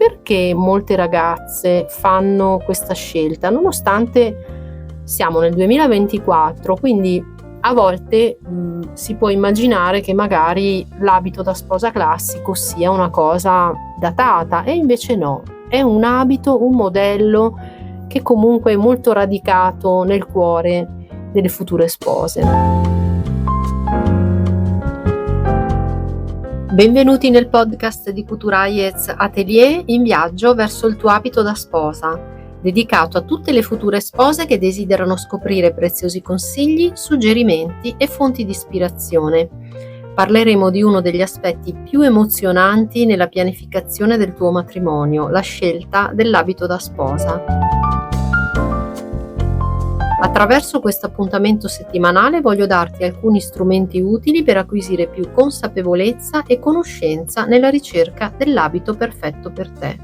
perché molte ragazze fanno questa scelta, nonostante siamo nel 2024, quindi a volte si può immaginare che magari l'abito da sposa classico sia una cosa datata, e invece no, è un abito, un modello che comunque è molto radicato nel cuore delle future spose. Benvenuti nel podcast di Couturiers Atelier in viaggio verso il tuo abito da sposa, dedicato a tutte le future spose che desiderano scoprire preziosi consigli, suggerimenti e fonti di ispirazione. Parleremo di uno degli aspetti più emozionanti nella pianificazione del tuo matrimonio, la scelta dell'abito da sposa. Attraverso questo appuntamento settimanale voglio darti alcuni strumenti utili per acquisire più consapevolezza e conoscenza nella ricerca dell'abito perfetto per te.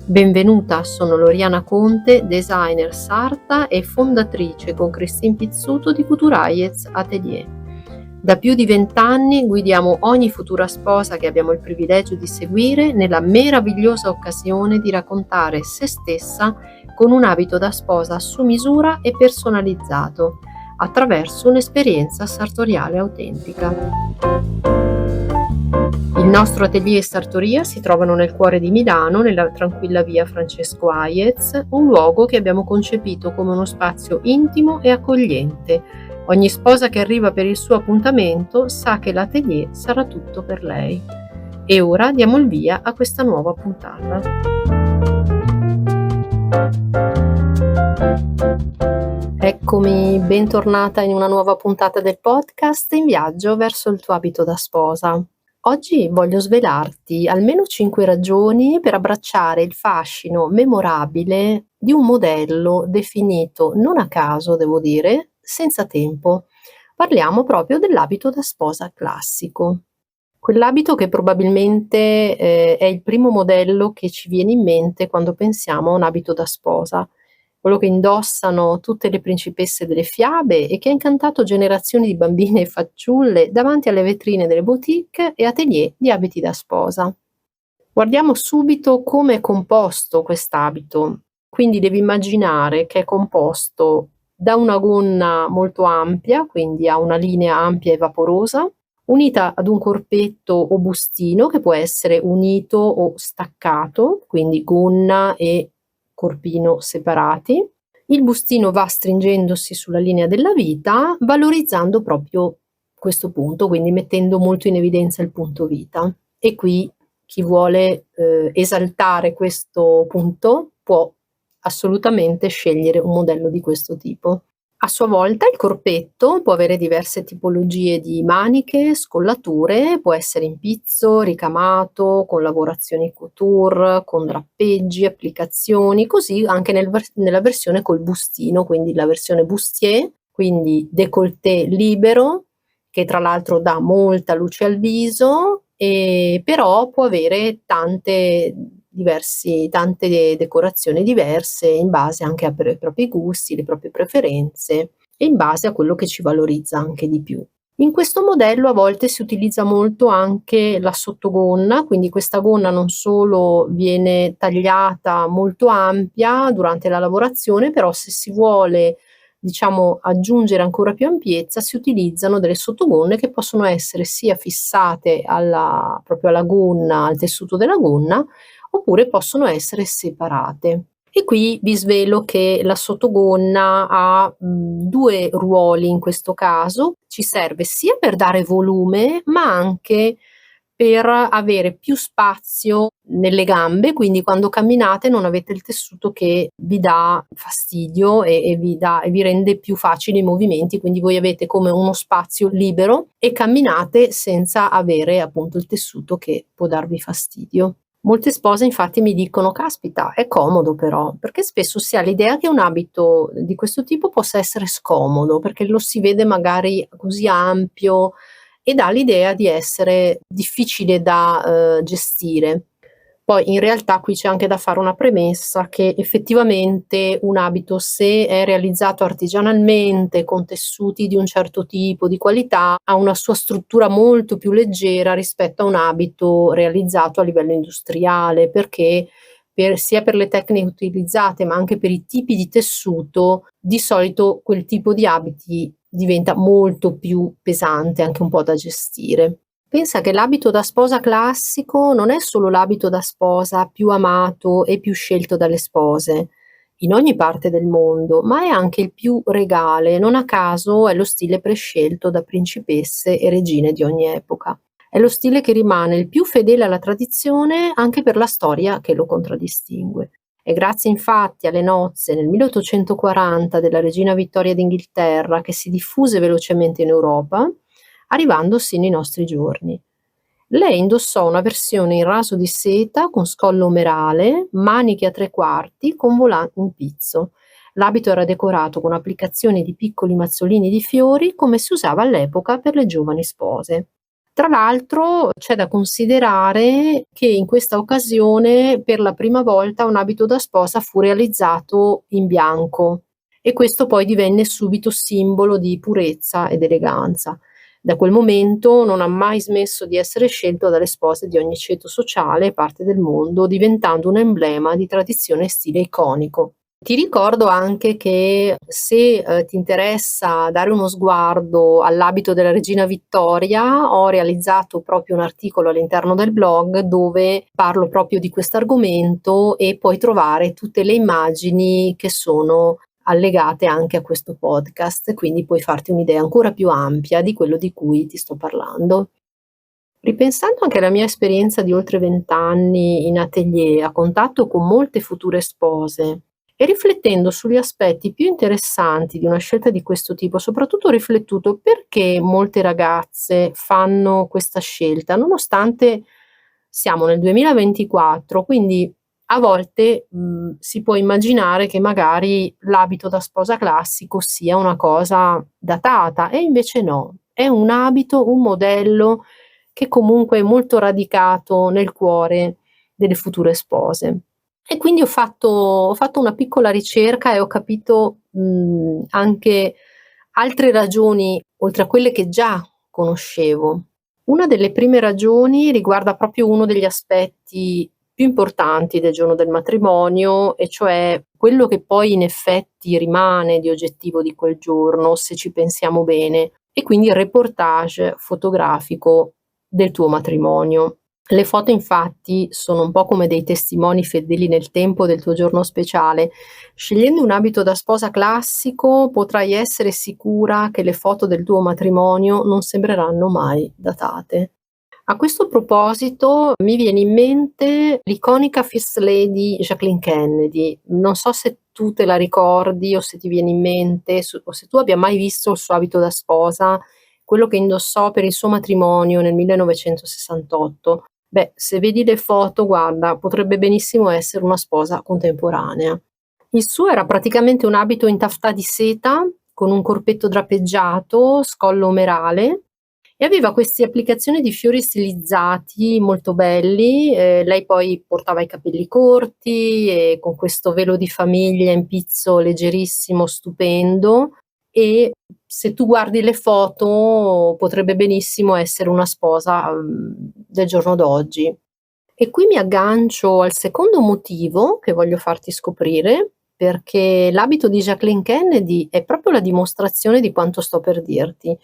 Benvenuta, sono Loriana Conte, designer sarta e fondatrice con Christine Pizzuto di Couturiers Atelier. Da più di 20 anni guidiamo ogni futura sposa che abbiamo il privilegio di seguire nella meravigliosa occasione di raccontare se stessa con un abito da sposa su misura e personalizzato, attraverso un'esperienza sartoriale autentica. Il nostro atelier e sartoria si trovano nel cuore di Milano, nella tranquilla via Francesco Hayez, un luogo che abbiamo concepito come uno spazio intimo e accogliente. Ogni sposa che arriva per il suo appuntamento sa che l'atelier sarà tutto per lei. E ora diamo il via a questa nuova puntata. Eccomi, bentornata in una nuova puntata del podcast in viaggio verso il tuo abito da sposa. Oggi voglio svelarti almeno 5 ragioni per abbracciare il fascino memorabile di un modello definito non a caso, devo dire, senza tempo. Parliamo proprio dell'abito da sposa classico. Quell'abito che probabilmente è il primo modello che ci viene in mente quando pensiamo a un abito da sposa, quello che indossano tutte le principesse delle fiabe e che ha incantato generazioni di bambine e fanciulle davanti alle vetrine delle boutique e atelier di abiti da sposa. Guardiamo subito come è composto quest'abito. Quindi devi immaginare che è composto da una gonna molto ampia, quindi ha una linea ampia e vaporosa, unita ad un corpetto o bustino che può essere unito o staccato, quindi gonna e corpino separati. Il bustino va stringendosi sulla linea della vita, valorizzando proprio questo punto, quindi mettendo molto in evidenza il punto vita. E qui chi vuole esaltare questo punto può assolutamente scegliere un modello di questo tipo. A sua volta il corpetto può avere diverse tipologie di maniche, scollature, può essere in pizzo, ricamato, con lavorazioni couture, con drappeggi, applicazioni, così anche nella versione col bustino, quindi la versione bustier, quindi décolleté libero, che tra l'altro dà molta luce al viso, però può avere tante decorazioni diverse in base anche ai propri gusti, le proprie preferenze e in base a quello che ci valorizza anche di più. In questo modello a volte si utilizza molto anche la sottogonna, quindi questa gonna non solo viene tagliata molto ampia durante la lavorazione, però se si vuole aggiungere ancora più ampiezza si utilizzano delle sottogonne che possono essere sia fissate proprio alla gonna, al tessuto della gonna, oppure possono essere separate. E qui vi svelo che la sottogonna ha 2 ruoli in questo caso. Ci serve sia per dare volume, ma anche per avere più spazio nelle gambe, quindi quando camminate non avete il tessuto che vi dà fastidio e vi rende più facili i movimenti, quindi voi avete come uno spazio libero e camminate senza avere appunto il tessuto che può darvi fastidio. Molte spose infatti mi dicono: "Caspita, è comodo però", perché spesso si ha l'idea che un abito di questo tipo possa essere scomodo, perché lo si vede magari così ampio e dà l'idea di essere difficile da gestire. Poi in realtà qui c'è anche da fare una premessa che effettivamente un abito, se è realizzato artigianalmente con tessuti di un certo tipo, di qualità, ha una sua struttura molto più leggera rispetto a un abito realizzato a livello industriale, perché sia per le tecniche utilizzate, ma anche per i tipi di tessuto, di solito quel tipo di abiti diventa molto più pesante, anche un po' da gestire. Pensa che l'abito da sposa classico non è solo l'abito da sposa più amato e più scelto dalle spose in ogni parte del mondo, ma è anche il più regale, non a caso è lo stile prescelto da principesse e regine di ogni epoca. È lo stile che rimane il più fedele alla tradizione anche per la storia che lo contraddistingue. È grazie infatti alle nozze nel 1840 della regina Vittoria d'Inghilterra che si diffuse velocemente in Europa, arrivando sino ai nostri giorni. Lei indossò una versione in raso di seta con scollo omerale, maniche a 3/4 con volante in pizzo. L'abito era decorato con applicazioni di piccoli mazzolini di fiori come si usava all'epoca per le giovani spose. Tra l'altro c'è da considerare che in questa occasione per la prima volta un abito da sposa fu realizzato in bianco e questo poi divenne subito simbolo di purezza ed eleganza. Da quel momento non ha mai smesso di essere scelto dalle spose di ogni ceto sociale e parte del mondo, diventando un emblema di tradizione e stile iconico. Ti ricordo anche che se, ti interessa dare uno sguardo all'abito della regina Vittoria, ho realizzato proprio un articolo all'interno del blog dove parlo proprio di quest'argomento e puoi trovare tutte le immagini che sono allegate anche a questo podcast, quindi puoi farti un'idea ancora più ampia di quello di cui ti sto parlando. Ripensando anche alla mia esperienza di oltre 20 anni in atelier, a contatto con molte future spose e riflettendo sugli aspetti più interessanti di una scelta di questo tipo, soprattutto ho riflettuto perché molte ragazze fanno questa scelta, nonostante siamo nel 2024, quindi a volte, si può immaginare che magari l'abito da sposa classico sia una cosa datata e invece no, è un abito, un modello che comunque è molto radicato nel cuore delle future spose. E quindi ho fatto una piccola ricerca e ho capito, anche altre ragioni oltre a quelle che già conoscevo. Una delle prime ragioni riguarda proprio uno degli aspetti più importanti del giorno del matrimonio, e cioè quello che poi in effetti rimane di oggettivo di quel giorno, se ci pensiamo bene, e quindi il reportage fotografico del tuo matrimonio. Le foto infatti sono un po' come dei testimoni fedeli nel tempo del tuo giorno speciale. Scegliendo un abito da sposa classico potrai essere sicura che le foto del tuo matrimonio non sembreranno mai datate. A questo proposito mi viene in mente l'iconica First Lady Jacqueline Kennedy. Non so se tu te la ricordi o se ti viene in mente o se tu abbia mai visto il suo abito da sposa, quello che indossò per il suo matrimonio nel 1968. Beh, se vedi le foto, guarda, potrebbe benissimo essere una sposa contemporanea. Il suo era praticamente un abito in taffetà di seta, con un corpetto drapeggiato, scollo omerale, e aveva queste applicazioni di fiori stilizzati molto belli. Lei poi portava i capelli corti e con questo velo di famiglia in pizzo leggerissimo, stupendo, e se tu guardi le foto potrebbe benissimo essere una sposa, del giorno d'oggi. E qui mi aggancio al secondo motivo che voglio farti scoprire, perché l'abito di Jacqueline Kennedy è proprio la dimostrazione di quanto sto per dirti,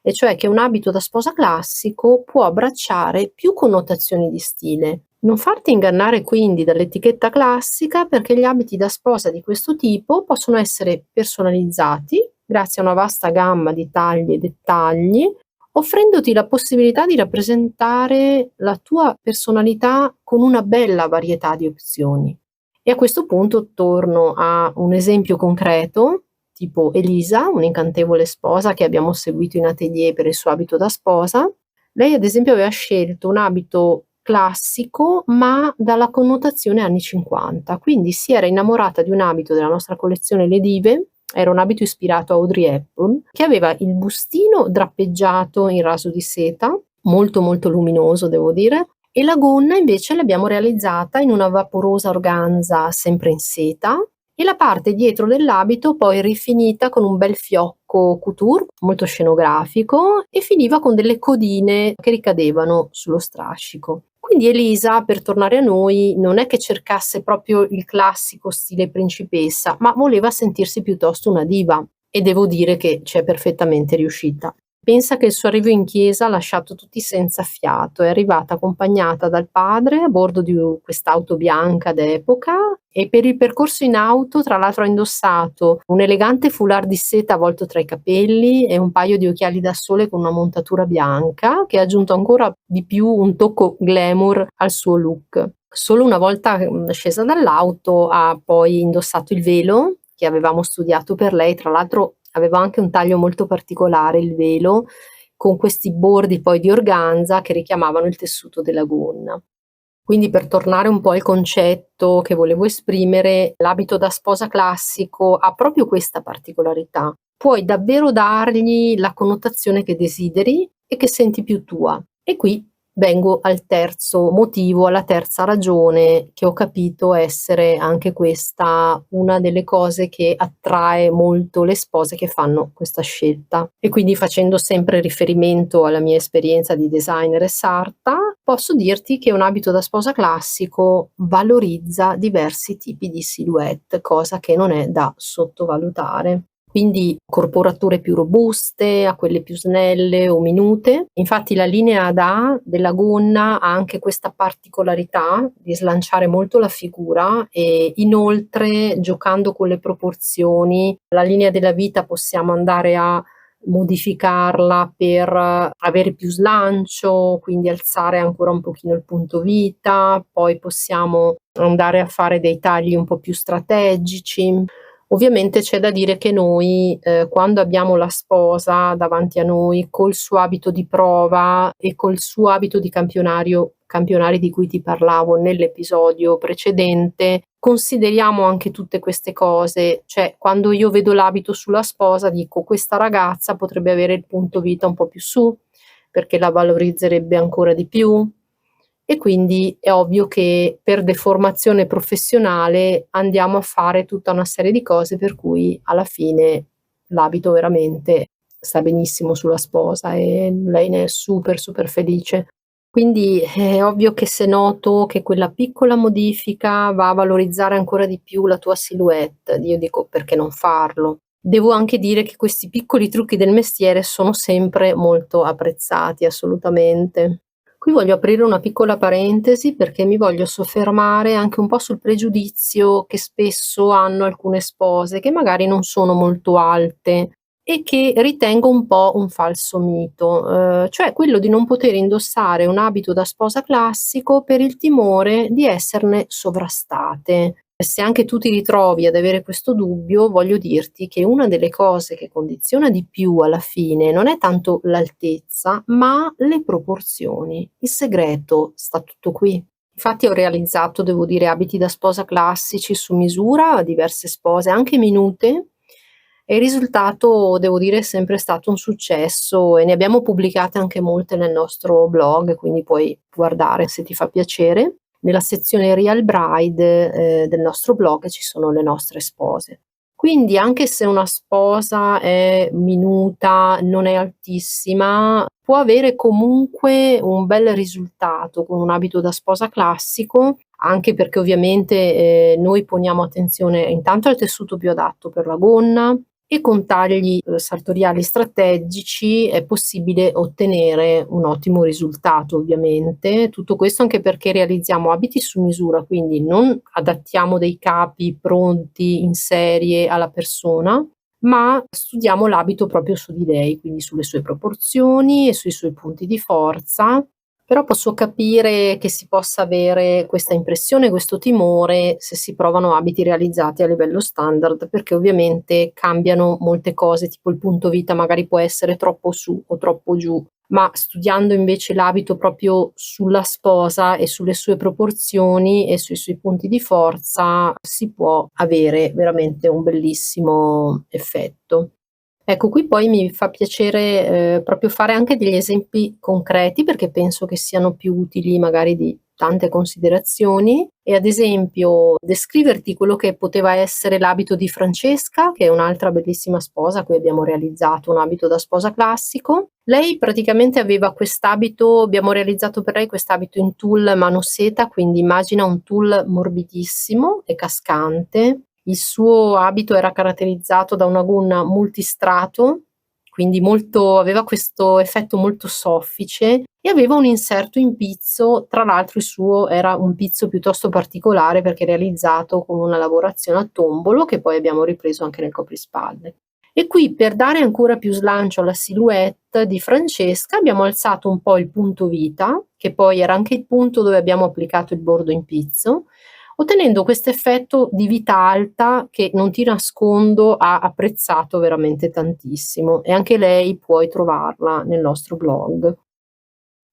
e cioè che un abito da sposa classico può abbracciare più connotazioni di stile. Non farti ingannare quindi dall'etichetta classica, perché gli abiti da sposa di questo tipo possono essere personalizzati grazie a una vasta gamma di tagli e dettagli, offrendoti la possibilità di rappresentare la tua personalità con una bella varietà di opzioni. E a questo punto torno a un esempio concreto, tipo Elisa, un'incantevole sposa che abbiamo seguito in atelier per il suo abito da sposa. Lei ad esempio aveva scelto un abito classico, ma dalla connotazione anni '50, quindi si era innamorata di un abito della nostra collezione Le Dive. Era un abito ispirato a Audrey Hepburn, che aveva il bustino drappeggiato in raso di seta, molto molto luminoso devo dire, e la gonna invece l'abbiamo realizzata in una vaporosa organza sempre in seta, e la parte dietro dell'abito poi rifinita con un bel fiocco couture molto scenografico e finiva con delle codine che ricadevano sullo strascico. Quindi Elisa, per tornare a noi, non è che cercasse proprio il classico stile principessa, ma voleva sentirsi piuttosto una diva e devo dire che ci è perfettamente riuscita. Pensa che il suo arrivo in chiesa ha lasciato tutti senza fiato. È arrivata accompagnata dal padre a bordo di quest'auto bianca d'epoca e per il percorso in auto, tra l'altro, ha indossato un elegante foulard di seta avvolto tra i capelli e un paio di occhiali da sole con una montatura bianca che ha aggiunto ancora di più un tocco glamour al suo look. Solo una volta scesa dall'auto ha poi indossato il velo che avevamo studiato per lei, tra l'altro aveva anche un taglio molto particolare il velo, con questi bordi poi di organza che richiamavano il tessuto della gonna. Quindi per tornare un po' al concetto che volevo esprimere, l'abito da sposa classico ha proprio questa particolarità. Puoi davvero dargli la connotazione che desideri e che senti più tua. E qui vengo al terzo motivo, alla terza ragione che ho capito essere anche questa una delle cose che attrae molto le spose che fanno questa scelta. E quindi facendo sempre riferimento alla mia esperienza di designer e sarta, posso dirti che un abito da sposa classico valorizza diversi tipi di silhouette, cosa che non è da sottovalutare. Quindi corporature più robuste a quelle più snelle o minute. Infatti la linea ad A della gonna ha anche questa particolarità di slanciare molto la figura e inoltre giocando con le proporzioni, la linea della vita possiamo andare a modificarla per avere più slancio, quindi alzare ancora un pochino il punto vita, poi possiamo andare a fare dei tagli un po' più strategici. Ovviamente c'è da dire che noi, quando abbiamo la sposa davanti a noi col suo abito di prova e col suo abito di campionari di cui ti parlavo nell'episodio precedente, consideriamo anche tutte queste cose. Cioè, quando io vedo l'abito sulla sposa dico: "Questa ragazza potrebbe avere il punto vita un po' più su, perché la valorizzerebbe ancora di più". E quindi è ovvio che per deformazione professionale andiamo a fare tutta una serie di cose per cui alla fine l'abito veramente sta benissimo sulla sposa e lei ne è super, super felice. Quindi è ovvio che se noto che quella piccola modifica va a valorizzare ancora di più la tua silhouette, io dico: "Perché non farlo?" Devo anche dire che questi piccoli trucchi del mestiere sono sempre molto apprezzati, assolutamente. Qui voglio aprire una piccola parentesi perché mi voglio soffermare anche un po' sul pregiudizio che spesso hanno alcune spose, che magari non sono molto alte e che ritengo un po' un falso mito, cioè quello di non poter indossare un abito da sposa classico per il timore di esserne sovrastate. Se anche tu ti ritrovi ad avere questo dubbio, voglio dirti che una delle cose che condiziona di più alla fine non è tanto l'altezza, ma le proporzioni. Il segreto sta tutto qui. Infatti ho realizzato, devo dire, abiti da sposa classici su misura a diverse spose, anche minute, e il risultato, devo dire, è sempre stato un successo e ne abbiamo pubblicate anche molte nel nostro blog, quindi puoi guardare se ti fa piacere. Nella sezione Real Bride, del nostro blog ci sono le nostre spose. Quindi anche se una sposa è minuta, non è altissima, può avere comunque un bel risultato con un abito da sposa classico, anche perché ovviamente, noi poniamo attenzione intanto al tessuto più adatto per la gonna, e con tagli, sartoriali strategici è possibile ottenere un ottimo risultato ovviamente. Tutto questo anche perché realizziamo abiti su misura, quindi non adattiamo dei capi pronti in serie alla persona, ma studiamo l'abito proprio su di lei, quindi sulle sue proporzioni e sui suoi punti di forza. Però posso capire che si possa avere questa impressione, questo timore se si provano abiti realizzati a livello standard, perché ovviamente cambiano molte cose, tipo il punto vita magari può essere troppo su o troppo giù, ma studiando invece l'abito proprio sulla sposa e sulle sue proporzioni e sui suoi punti di forza si può avere veramente un bellissimo effetto. Ecco, qui poi mi fa piacere, proprio fare anche degli esempi concreti, perché penso che siano più utili magari di tante considerazioni. e ad esempio descriverti quello che poteva essere l'abito di Francesca, che è un'altra bellissima sposa a cui abbiamo realizzato un abito da sposa classico. Lei praticamente aveva quest'abito, abbiamo realizzato per lei quest'abito in tulle mano seta, quindi immagina un tulle morbidissimo e cascante. Il suo abito era caratterizzato da una gonna multistrato, quindi aveva questo effetto molto soffice e aveva un inserto in pizzo, tra l'altro il suo era un pizzo piuttosto particolare perché realizzato con una lavorazione a tombolo che poi abbiamo ripreso anche nel coprispalle. E qui per dare ancora più slancio alla silhouette di Francesca abbiamo alzato un po' il punto vita, che poi era anche il punto dove abbiamo applicato il bordo in pizzo, ottenendo questo effetto di vita alta che non ti nascondo ha apprezzato veramente tantissimo e anche lei puoi trovarla nel nostro blog.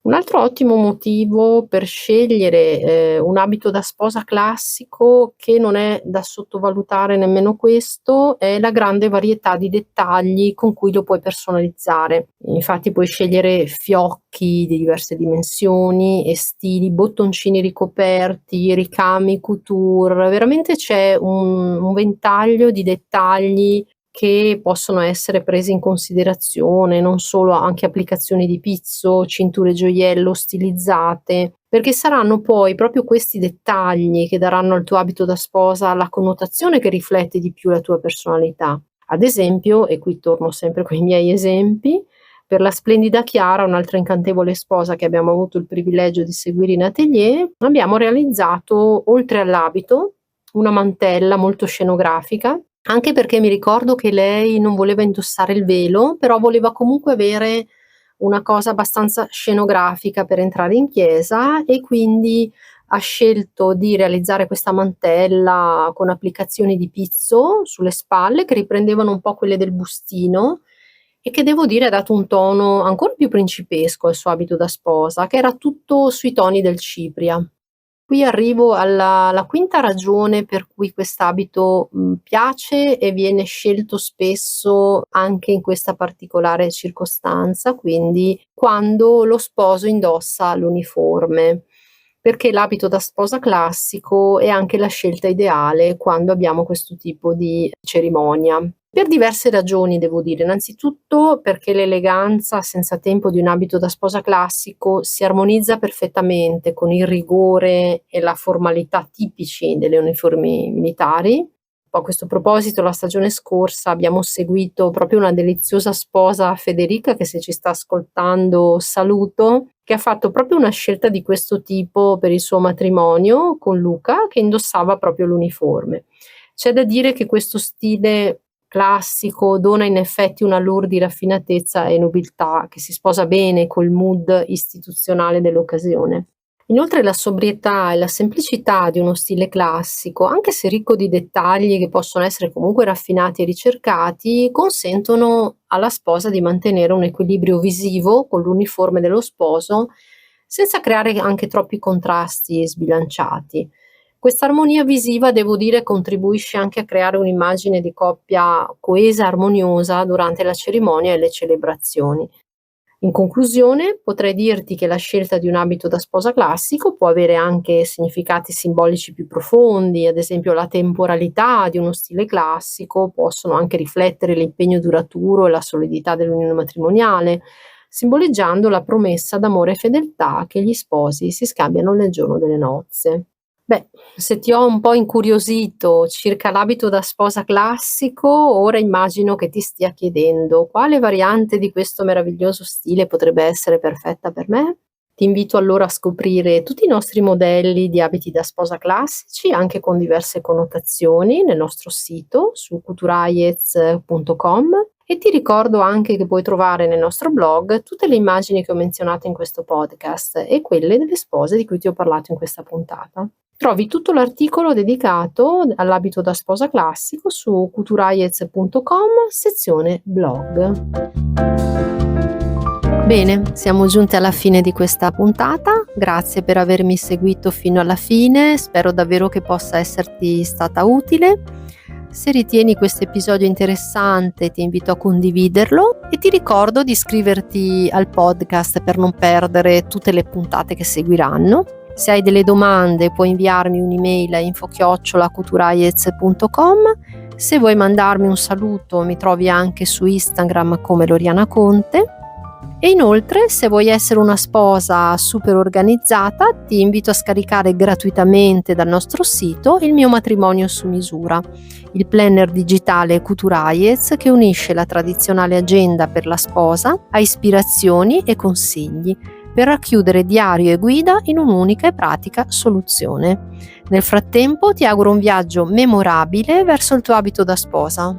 Un altro ottimo motivo per scegliere, un abito da sposa classico, che non è da sottovalutare nemmeno questo, è la grande varietà di dettagli con cui lo puoi personalizzare. Infatti puoi scegliere fiocchi di diverse dimensioni e stili, bottoncini ricoperti, ricami couture, veramente c'è un ventaglio di dettagli che possono essere presi in considerazione, non solo anche applicazioni di pizzo, cinture gioiello stilizzate, perché saranno poi proprio questi dettagli che daranno al tuo abito da sposa la connotazione che riflette di più la tua personalità. Ad esempio, e qui torno sempre coi miei esempi, per la splendida Chiara, un'altra incantevole sposa che abbiamo avuto il privilegio di seguire in atelier, abbiamo realizzato, oltre all'abito, una mantella molto scenografica, anche perché mi ricordo che lei non voleva indossare il velo, però voleva comunque avere una cosa abbastanza scenografica per entrare in chiesa e quindi ha scelto di realizzare questa mantella con applicazioni di pizzo sulle spalle che riprendevano un po' quelle del bustino e che devo dire ha dato un tono ancora più principesco al suo abito da sposa, che era tutto sui toni del cipria. Qui arrivo alla quinta ragione per cui quest'abito, piace e viene scelto spesso anche in questa particolare circostanza, quindi quando lo sposo indossa l'uniforme, perché l'abito da sposa classico è anche la scelta ideale quando abbiamo questo tipo di cerimonia. Per diverse ragioni devo dire. Innanzitutto perché l'eleganza senza tempo di un abito da sposa classico si armonizza perfettamente con il rigore e la formalità tipici delle uniformi militari. A questo proposito la stagione scorsa abbiamo seguito proprio una deliziosa sposa, Federica, che se ci sta ascoltando saluto, che ha fatto proprio una scelta di questo tipo per il suo matrimonio con Luca, che indossava proprio l'uniforme. C'è da dire che questo stile classico dona in effetti un allure di raffinatezza e nobiltà che si sposa bene col mood istituzionale dell'occasione. Inoltre la sobrietà e la semplicità di uno stile classico, anche se ricco di dettagli che possono essere comunque raffinati e ricercati, consentono alla sposa di mantenere un equilibrio visivo con l'uniforme dello sposo, senza creare anche troppi contrasti sbilanciati. Questa armonia visiva, devo dire, contribuisce anche a creare un'immagine di coppia coesa e armoniosa durante la cerimonia e le celebrazioni. In conclusione, potrei dirti che la scelta di un abito da sposa classico può avere anche significati simbolici più profondi, ad esempio la temporalità di uno stile classico, possono anche riflettere l'impegno duraturo e la solidità dell'unione matrimoniale, simboleggiando la promessa d'amore e fedeltà che gli sposi si scambiano nel giorno delle nozze. Beh, se ti ho un po' incuriosito circa l'abito da sposa classico, ora immagino che ti stia chiedendo quale variante di questo meraviglioso stile potrebbe essere perfetta per me. Ti invito allora a scoprire tutti i nostri modelli di abiti da sposa classici, anche con diverse connotazioni, nel nostro sito su couturiers.com e ti ricordo anche che puoi trovare nel nostro blog tutte le immagini che ho menzionato in questo podcast e quelle delle spose di cui ti ho parlato in questa puntata. Trovi tutto l'articolo dedicato all'abito da sposa classico su couturiers.com, sezione blog. Bene, siamo giunti alla fine di questa puntata. Grazie per avermi seguito fino alla fine, spero davvero che possa esserti stata utile. Se ritieni questo episodio interessante, ti invito a condividerlo e ti ricordo di iscriverti al podcast per non perdere tutte le puntate che seguiranno. Se hai delle domande puoi inviarmi un'email a info@cuturaiez.com. Se vuoi mandarmi un saluto mi trovi anche su Instagram come Loriana Conte. E inoltre, se vuoi essere una sposa super organizzata, ti invito a scaricare gratuitamente dal nostro sito il mio matrimonio su misura, il planner digitale Cuturaiez che unisce la tradizionale agenda per la sposa a ispirazioni e consigli per racchiudere diario e guida in un'unica e pratica soluzione. Nel frattempo ti auguro un viaggio memorabile verso il tuo abito da sposa.